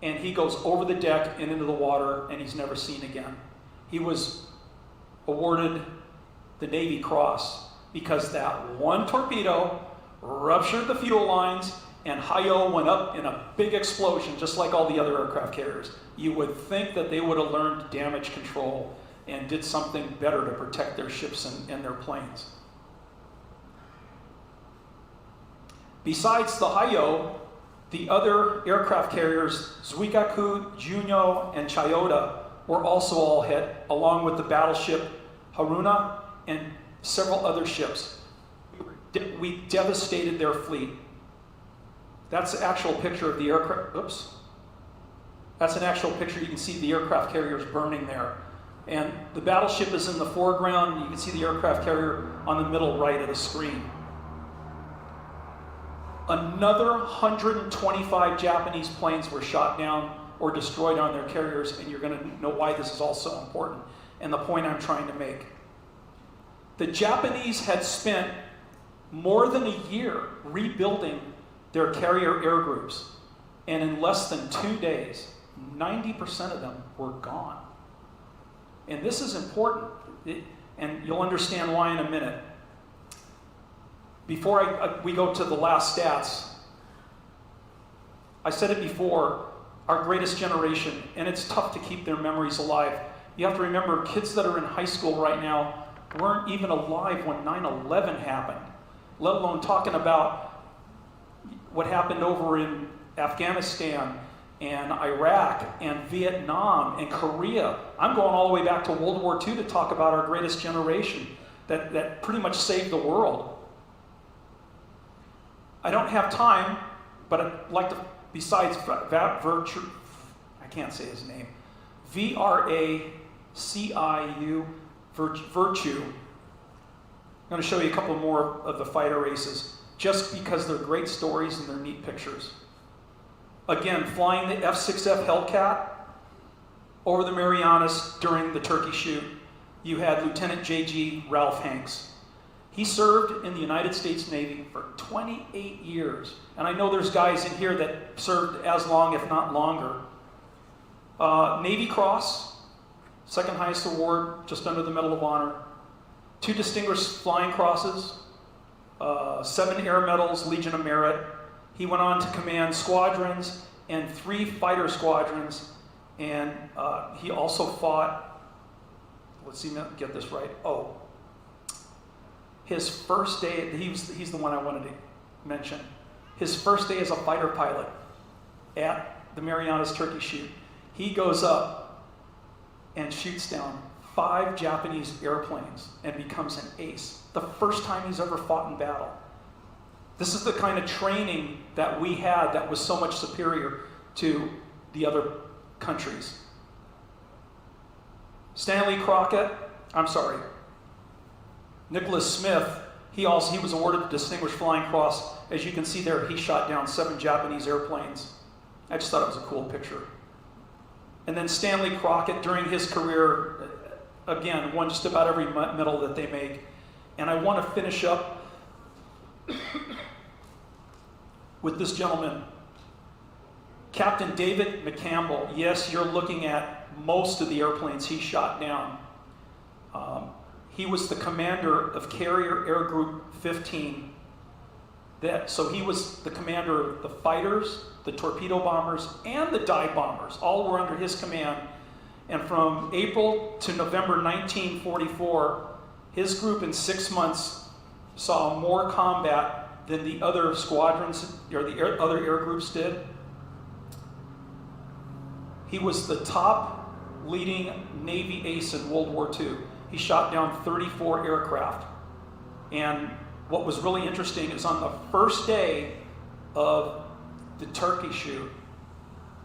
and he goes over the deck and into the water, and he's never seen again. He was awarded the Navy Cross because that one torpedo ruptured the fuel lines, and Hayo went up in a big explosion, just like all the other aircraft carriers. You would think that they would have learned damage control and did something better to protect their ships and their planes. Besides the Hayo, the other aircraft carriers, Zuikaku, Junyo, and Chiyoda, were also all hit, along with the battleship Haruna and several other ships. We devastated their fleet. That's an actual picture of the aircraft. Oops. That's an actual picture. You can see the aircraft carriers burning there. And the battleship is in the foreground, and you can see the aircraft carrier on the middle right of the screen. Another 125 Japanese planes were shot down or destroyed on their carriers, and you're going to know why this is all so important and the point I'm trying to make. The Japanese had spent more than a year rebuilding their carrier air groups, and in less than 2 days, 90% of them were gone. And this is important, and you'll understand why in a minute. Before we go to the last stats, I said it before, our greatest generation, and it's tough to keep their memories alive. You have to remember, kids that are in high school right now weren't even alive when 9/11 happened, let alone talking about what happened over in Afghanistan and Iraq and Vietnam and Korea. I'm going all the way back to World War II to talk about our greatest generation that pretty much saved the world. I don't have time, but I'd like to, besides Virtue, I can't say his name, V-R-A-C-I-U, Virtue. I'm going to show you a couple more of the fighter races, just because they're great stories and they're neat pictures. Again, flying the F-6F Hellcat over the Marianas during the Turkey shoot, you had Lieutenant J.G. Ralph Hanks. He served in the United States Navy for 28 years. And I know there's guys in here that served as long, if not longer. Navy Cross, second highest award, just under the Medal of Honor. 2 Distinguished Flying Crosses, 7 Air Medals, Legion of Merit. He went on to command squadrons and 3 fighter squadrons. And he also fought, let's see, get this right. Oh, his first day, he's the one I wanted to mention. His first day as a fighter pilot at the Marianas Turkey Shoot, he goes up and shoots down 5 Japanese airplanes and becomes an ace. The first time he's ever fought in battle. This is the kind of training that we had that was so much superior to the other countries. Nicholas Smith, he was awarded the Distinguished Flying Cross. As you can see there, he shot down 7 Japanese airplanes. I just thought it was a cool picture. And then Stanley Crockett, during his career, again, won just about every medal that they make. And I want to finish up with this gentleman, Captain David McCampbell. Yes, you're looking at most of the airplanes he shot down. He was the commander of Carrier Air Group 15. So he was the commander of the fighters, the torpedo bombers, and the dive bombers. All were under his command. And from April to November 1944, his group in 6 months saw more combat than the other squadrons or the other air groups did. He was the top leading Navy ace in World War II. He shot down 34 aircraft. And what was really interesting is on the first day of the Turkey Shoot,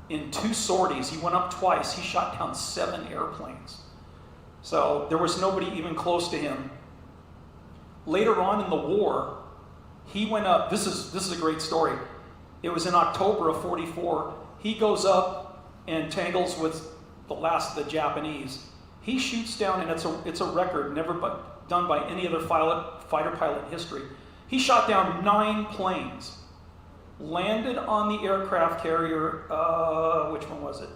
in 2 sorties, he went up twice, he shot down 7 airplanes. So there was nobody even close to him. Later on in the war, he went up, this is a great story. It was in October of 44. He goes up and tangles with the last of the Japanese. He shoots down, and it's a record never done by any other fighter pilot in history. He shot down 9 planes, landed on the aircraft carrier, which one was it?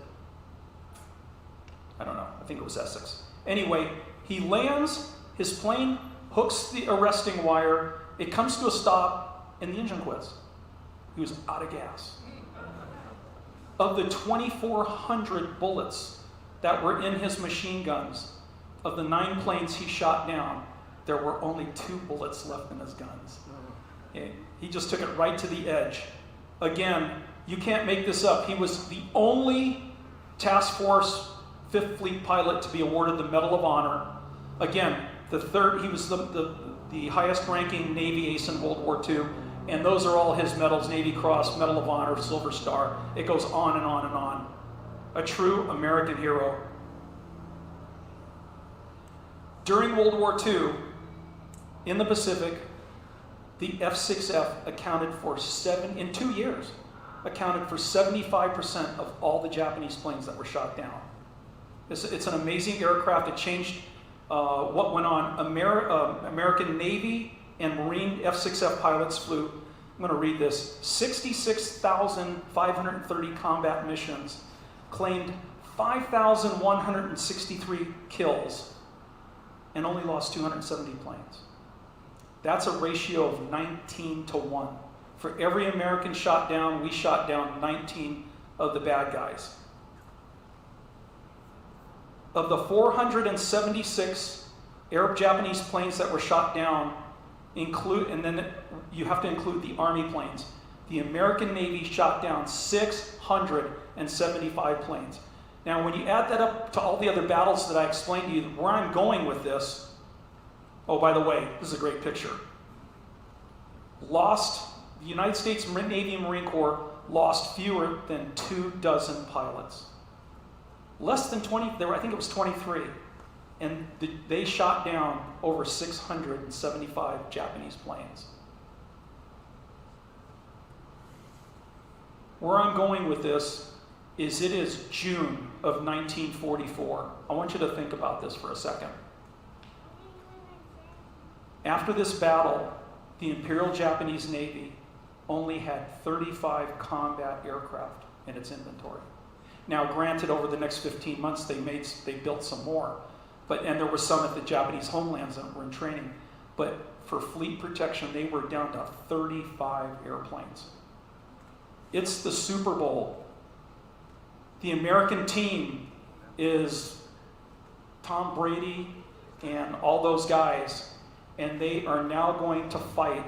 I don't know, I think it was Essex. Anyway, he lands, his plane hooks the arresting wire, it comes to a stop, and the engine quits. He was out of gas. Of the 2,400 bullets that were in his machine guns, of the 9 planes he shot down, there were only 2 bullets left in his guns. Okay. He just took it right to the edge. Again, you can't make this up. He was the only Task Force 5th Fleet pilot to be awarded the Medal of Honor. Again, he was the highest ranking Navy ace in World War II, and those are all his medals: Navy Cross, Medal of Honor, Silver Star. It goes on and on and on. A true American hero. During World War II, in the Pacific, the F-6F accounted for in 2 years, accounted for 75% of all the Japanese planes that were shot down. It's an amazing aircraft. It changed what went on. American Navy and Marine F-6F pilots flew, I'm going to read this, 66,530 combat missions, claimed 5,163 kills, and only lost 270 planes. That's a ratio of 19 to 1. For every American shot down, we shot down 19 of the bad guys. Of the 476 Arab-Japanese planes that were shot down, and then you have to include the Army planes, the American Navy shot down 675 planes. Now, when you add that up to all the other battles that I explained to you, where I'm going with this, oh, by the way, this is a great picture. The United States Navy and Marine Corps lost fewer than 24 pilots. Less than 20, I think it was 23. And they shot down over 675 Japanese planes. Where I'm going with this is it is June of 1944. I want you to think about this for a second. After this battle, the Imperial Japanese Navy only had 35 combat aircraft in its inventory. Now, granted, over the next 15 months, they built some more, and there were some at the Japanese homelands that were in training. But for fleet protection, they were down to 35 airplanes. It's the Super Bowl The American team is Tom Brady and all those guys, and they are now going to fight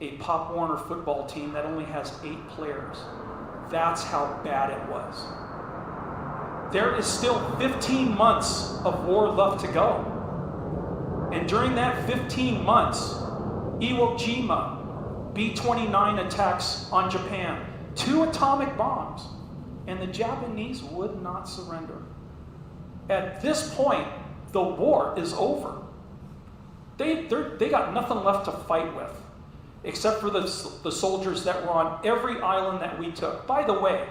a Pop Warner football team that only has 8 players. That's how bad it was. There is still 15 months of war left to go. And during that 15 months, Iwo Jima, B-29 attacks on Japan, 2 atomic bombs, and the Japanese would not surrender. At this point, the war is over. They got nothing left to fight with, except for the soldiers that were on every island that we took. By the way,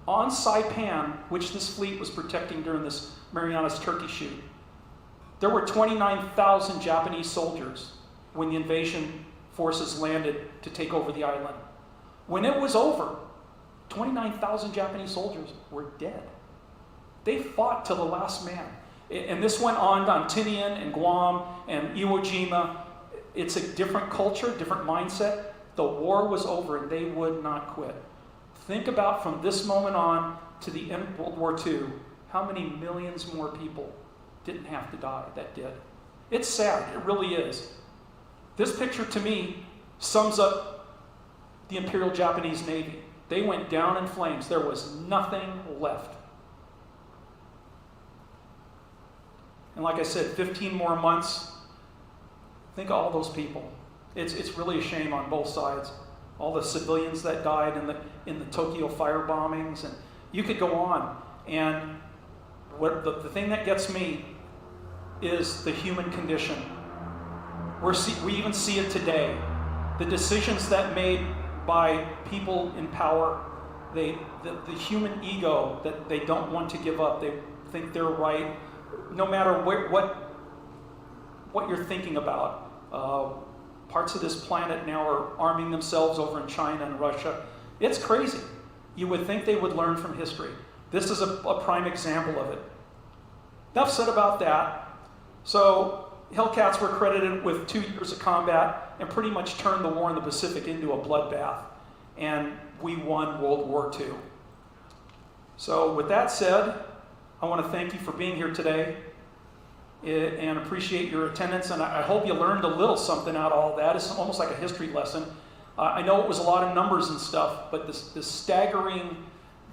on Saipan, which this fleet was protecting during this Marianas Turkey shoot, there were 29,000 Japanese soldiers when the invasion forces landed to take over the island. When it was over, 29,000 Japanese soldiers were dead. They fought till the last man. And this went on Tinian and Guam and Iwo Jima. It's a different culture, different mindset. The war was over and they would not quit. Think about from this moment on to the end of World War II, how many millions more people didn't have to die that did. It's sad, it really is. This picture to me sums up the Imperial Japanese Navy. They went down in flames. There was nothing left. And like I said, 15 more months. Think of all those people. It's really a shame on both sides. All the civilians that died in the Tokyo fire bombings, and you could go on. And what the thing that gets me is the human condition. We even see it today. The decisions that made by people in power, the human ego that they don't want to give up. They think they're right, no matter what you're thinking about. Parts of this planet now are arming themselves over in China and Russia. It's crazy. You would think they would learn from history. This is a prime example of it. Enough said about that. So Hellcats were credited with 2 years of combat and pretty much turned the war in the Pacific into a bloodbath. And we won World War II. So with that said, I want to thank you for being here today and appreciate your attendance. And I hope you learned a little something out of all that. It's almost like a history lesson. I know it was a lot of numbers and stuff, but the staggering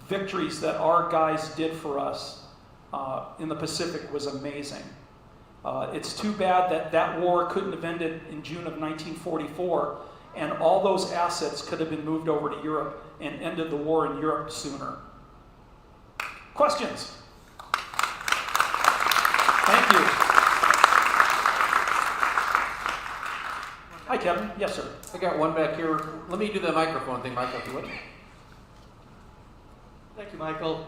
victories that our guys did for us in the Pacific was amazing. It's too bad that war couldn't have ended in June of 1944, and all those assets could have been moved over to Europe and ended the war in Europe sooner. Questions? Thank you. Hi, Kevin. Yes, sir. I got one back here. Let me do the microphone thing, Michael, if you would. Thank you, Michael.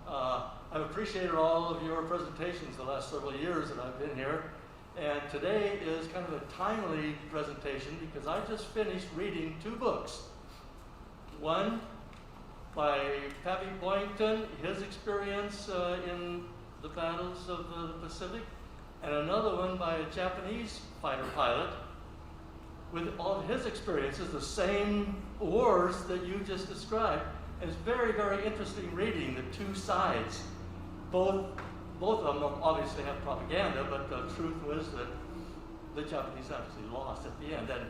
I've appreciated all of your presentations the last several years that I've been here. And today is kind of a timely presentation because I just finished reading 2 books. One by Pappy Boyington, his experience in the battles of the Pacific, and another one by a Japanese fighter pilot with all of his experiences, the same wars that you just described. And it's very, very interesting reading the 2 sides. Both of them obviously have propaganda, but the truth was that the Japanese actually lost at the end. And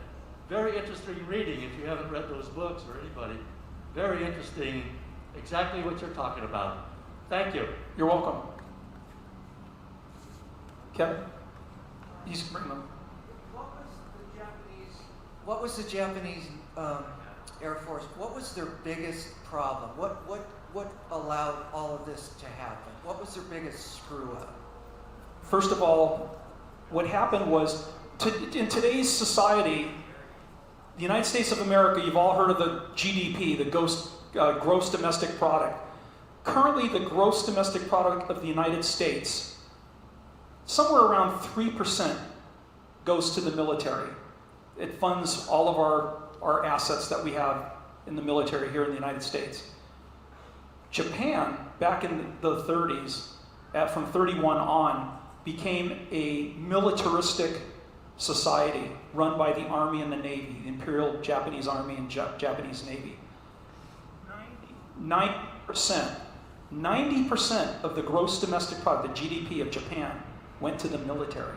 very interesting reading if you haven't read those books, or anybody. Very interesting, exactly what you're talking about. Thank you. You're welcome. Kevin? He's bringing them. What was the Japanese Air Force? What was their biggest problem? What allowed all of this to happen? What was their biggest screw up? First of all, what happened was, in today's society, the United States of America, you've all heard of the GDP, the gross domestic product. Currently, the gross domestic product of the United States, somewhere around 3% goes to the military. It funds all of our assets that we have in the military here in the United States. Japan, back in the 30s, from 31 on, became a militaristic society run by the Army and the Navy, the Imperial Japanese Army and Japanese Navy. 90%, 90% of the gross domestic product, the GDP of Japan, went to the military.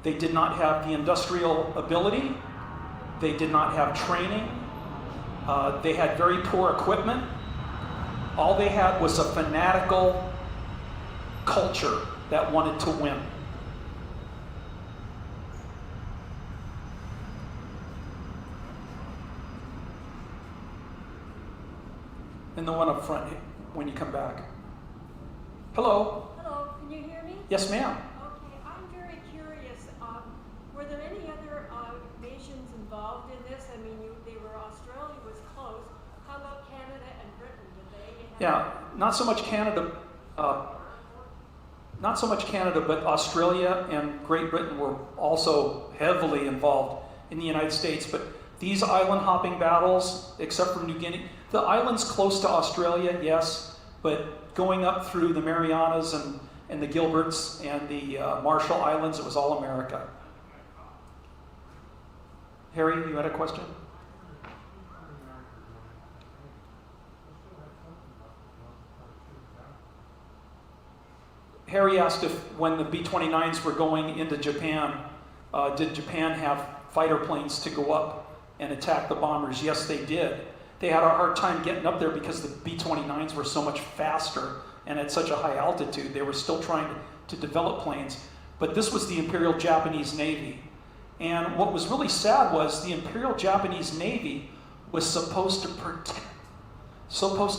They did not have the industrial ability. They did not have training. They had very poor equipment. All they had was a fanatical culture that wanted to win. And the one up front when you come back. Hello. Hello, can you hear me? Yes, ma'am. Okay, I'm very curious. Were there any other nations involved in this? I mean, Australia was close. How about Canada and Britain? Did they have? Yeah, not so much Canada. Not so much Canada, but Australia and Great Britain were also heavily involved in the United States. But these island hopping battles, except for New Guinea, the islands close to Australia, yes, but going up through the Marianas and the Gilberts and the Marshall Islands, it was all America. Harry, you had a question? Harry asked if when the B-29s were going into Japan, did Japan have fighter planes to go up and attack the bombers? Yes, they did. They had a hard time getting up there because the B-29s were so much faster and at such a high altitude. They were still trying to develop planes. But this was the Imperial Japanese Navy. And what was really sad was the Imperial Japanese Navy was supposed to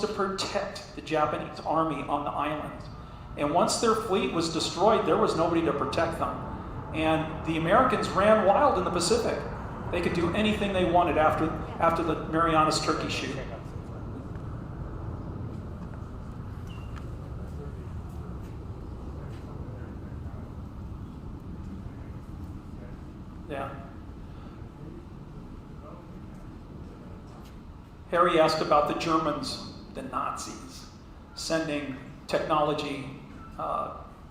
protect the Japanese army on the islands. And once their fleet was destroyed, there was nobody to protect them. And the Americans ran wild in the Pacific. They could do anything they wanted after the Marianas turkey shoot. Yeah. Harry asked about the Germans, the Nazis, sending technology.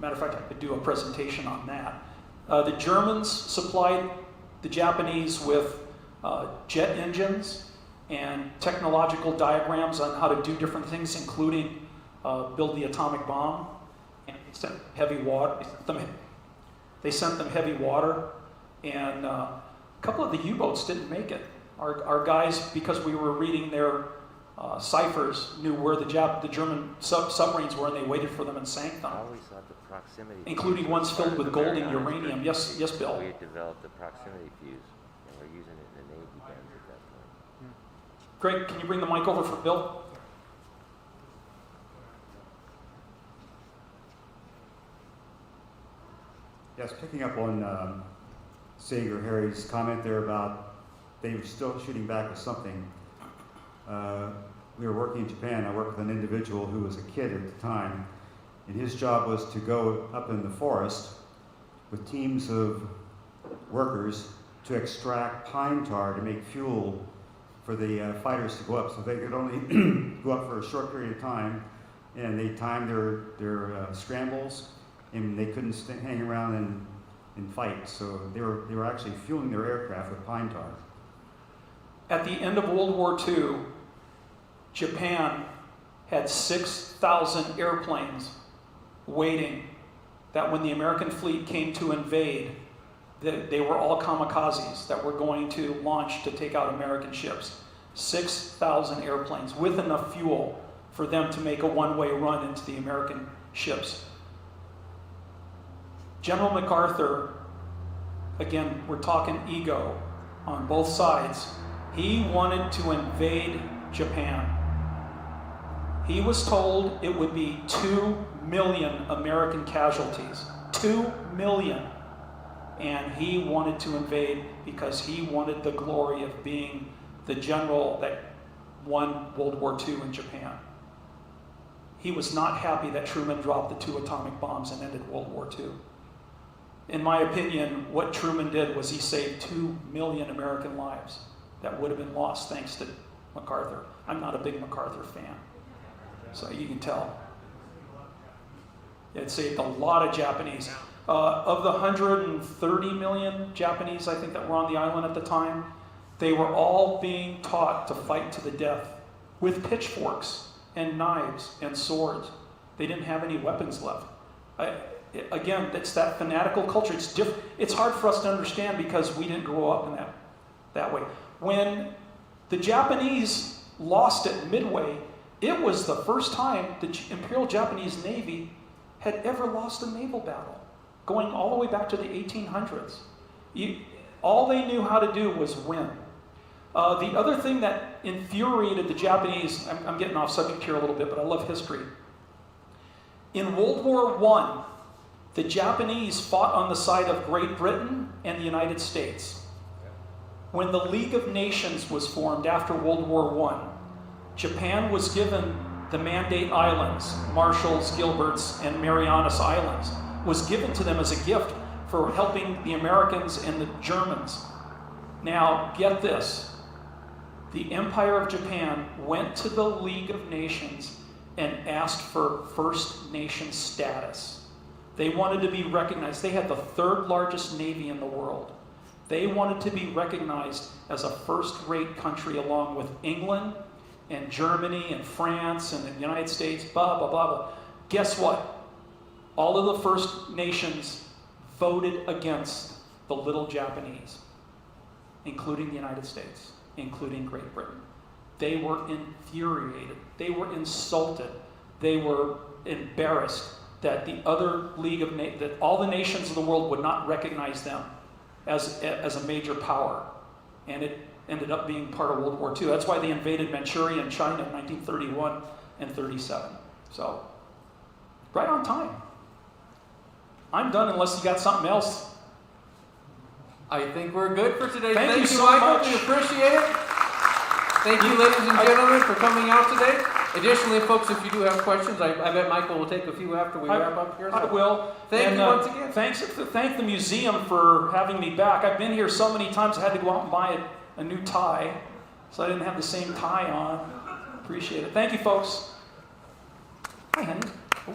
Matter of fact, I could do a presentation on that. The Germans supplied the Japanese with jet engines and technological diagrams on how to do different things, including build the atomic bomb. And they sent heavy water. They sent them heavy water, and a couple of the U-boats didn't make it. Our guys, because we were reading their ciphers, knew where the German submarines were, and they waited for them and sank them. I always thought the proximity Including ones filled with gold and uranium. Yes, Bill. We had developed the proximity fuse, and we're using it in the Navy guns at that point. Greg, can you bring the mic over for Bill? Yes, picking up on Sager Harry's comment there about they were still shooting back with something. We were working in Japan. I worked with an individual who was a kid at the time, and his job was to go up in the forest with teams of workers to extract pine tar to make fuel for the fighters to go up. So they could only go up for a short period of time, and they timed their scrambles, and they couldn't hang around and fight. So they were actually fueling their aircraft with pine tar. At the end of World War II, Japan had 6,000 airplanes waiting that when the American fleet came to invade, they were all kamikazes that were going to launch to take out American ships. 6,000 airplanes with enough fuel for them to make a one-way run into the American ships. General MacArthur, again, we're talking ego on both sides. He wanted to invade Japan. He was told it would be 2 million American casualties. 2 million. And he wanted to invade because he wanted the glory of being the general that won World War II in Japan. He was not happy that Truman dropped the 2 atomic bombs and ended World War II. In my opinion, what Truman did was he saved 2 million American lives that would have been lost thanks to MacArthur. I'm not a big MacArthur fan, so you can tell. It saved a lot of Japanese. Of the 130 million Japanese, I think, that were on the island at the time, they were all being taught to fight to the death with pitchforks. and knives and swords. They didn't have any weapons left. Again, it's that fanatical culture. It's hard for us to understand because we didn't grow up in that way. When the Japanese lost at Midway, it was the first time the Imperial Japanese Navy had ever lost a naval battle, going all the way back to the 1800s. All they knew how to do was win. The other thing that infuriated the Japanese, I'm getting off subject here a little bit, but I love history. In World War I, the Japanese fought on the side of Great Britain and the United States. When the League of Nations was formed after World War I, Japan was given the Mandate Islands, Marshalls, Gilberts, and Marianas Islands, was given to them as a gift for helping the Americans and the Germans. Now, get this. The Empire of Japan went to the League of Nations and asked for First Nation status. They wanted to be recognized. They had the third largest navy in the world. They wanted to be recognized as a first-rate country along with England and Germany and France and the United States, blah, blah, blah, blah. Guess what? All of the First Nations voted against the little Japanese, including the United States, including Great Britain. They were infuriated. They were insulted. They were embarrassed that the other League of that all the nations of the world would not recognize them as a major power. And it ended up being part of World War II. That's why they invaded Manchuria and China in 1931 and 37. So, right on time. I'm done unless you got something else. I think we're good for today. Thank you so Michael. much. We appreciate it. Thank you, ladies and gentlemen, for coming out today. Additionally, folks, if you do have questions, I bet Michael will take a few after we wrap up here. I will. Thank you once again. Thank the museum for having me back. I've been here so many times I had to go out and buy a new tie, so I didn't have the same tie on. Appreciate it. Thank you, folks. Hi, honey. Oh.